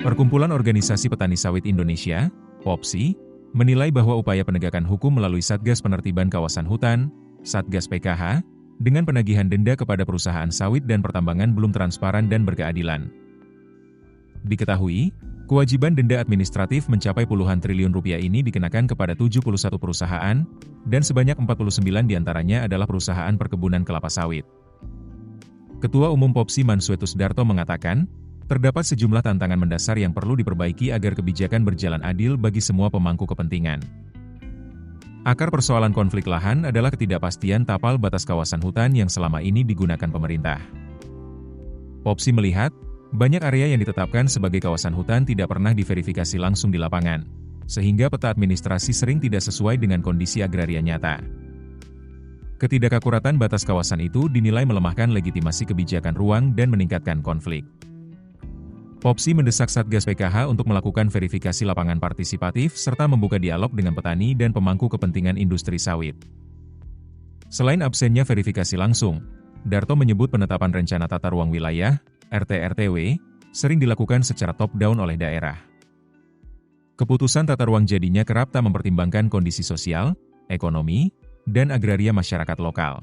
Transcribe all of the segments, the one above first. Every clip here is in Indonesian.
Perkumpulan Organisasi Petani Sawit Indonesia, POPSI, menilai bahwa upaya penegakan hukum melalui Satgas Penertiban Kawasan Hutan, Satgas PKH, dengan penagihan denda kepada perusahaan sawit dan pertambangan belum transparan dan berkeadilan. Diketahui, kewajiban denda administratif mencapai puluhan triliun rupiah ini dikenakan kepada 71 perusahaan, dan sebanyak 49 diantaranya adalah perusahaan perkebunan kelapa sawit. Ketua Umum POPSI Mansuetus Darto mengatakan, terdapat sejumlah tantangan mendasar yang perlu diperbaiki agar kebijakan berjalan adil bagi semua pemangku kepentingan. Akar persoalan konflik lahan adalah ketidakpastian tapal batas kawasan hutan yang selama ini digunakan pemerintah. POPSI melihat, banyak area yang ditetapkan sebagai kawasan hutan tidak pernah diverifikasi langsung di lapangan, sehingga peta administrasi sering tidak sesuai dengan kondisi agraria nyata. Ketidakakuratan batas kawasan itu dinilai melemahkan legitimasi kebijakan ruang dan meningkatkan konflik. POPSI mendesak Satgas PKH untuk melakukan verifikasi lapangan partisipatif serta membuka dialog dengan petani dan pemangku kepentingan industri sawit. Selain absennya verifikasi langsung, Darto menyebut penetapan rencana tata ruang wilayah, RT-RTW, sering dilakukan secara top-down oleh daerah. Keputusan tata ruang jadinya kerap tak mempertimbangkan kondisi sosial, ekonomi, dan agraria masyarakat lokal.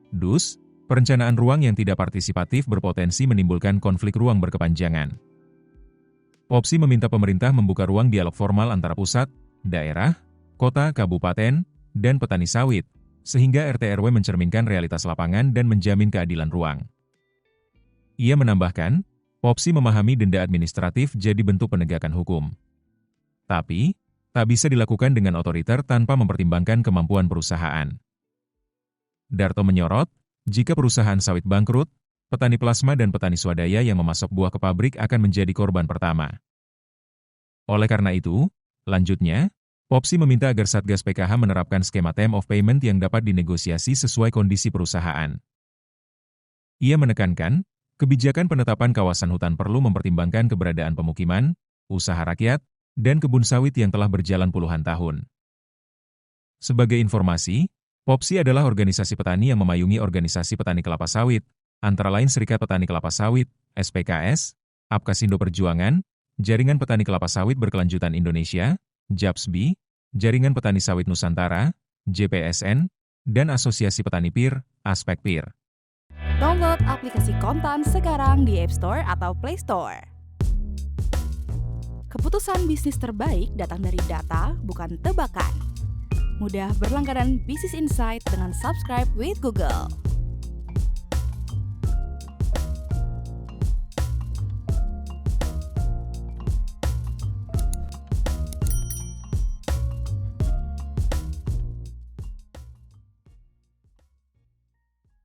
Dus, perencanaan ruang yang tidak partisipatif berpotensi menimbulkan konflik ruang berkepanjangan. POPSI meminta pemerintah membuka ruang dialog formal antara pusat, daerah, kota, kabupaten, dan petani sawit, sehingga RT/RW mencerminkan realitas lapangan dan menjamin keadilan ruang. Ia menambahkan, POPSI memahami denda administratif jadi bentuk penegakan hukum. Tapi, tak bisa dilakukan dengan otoriter tanpa mempertimbangkan kemampuan perusahaan. Darto menyorot, jika perusahaan sawit bangkrut, petani plasma dan petani swadaya yang memasok buah ke pabrik akan menjadi korban pertama. Oleh karena itu, lanjutnya, POPSI meminta agar Satgas PKH menerapkan skema term of payment yang dapat dinegosiasi sesuai kondisi perusahaan. Ia menekankan, kebijakan penetapan kawasan hutan perlu mempertimbangkan keberadaan pemukiman, usaha rakyat, dan kebun sawit yang telah berjalan puluhan tahun. Sebagai informasi, POPSI adalah organisasi petani yang memayungi organisasi petani kelapa sawit, antara lain Serikat Petani Kelapa Sawit, SPKS, Apkasindo Perjuangan, Jaringan Petani Kelapa Sawit Berkelanjutan Indonesia, JAPSBI, Jaringan Petani Sawit Nusantara, JPSN, dan Asosiasi Petani PIR, Aspek PIR. Download aplikasi Kontan sekarang di App Store atau Play Store. Keputusan bisnis terbaik datang dari data, bukan tebakan. Mudah berlangganan Business Insight dengan subscribe with Google.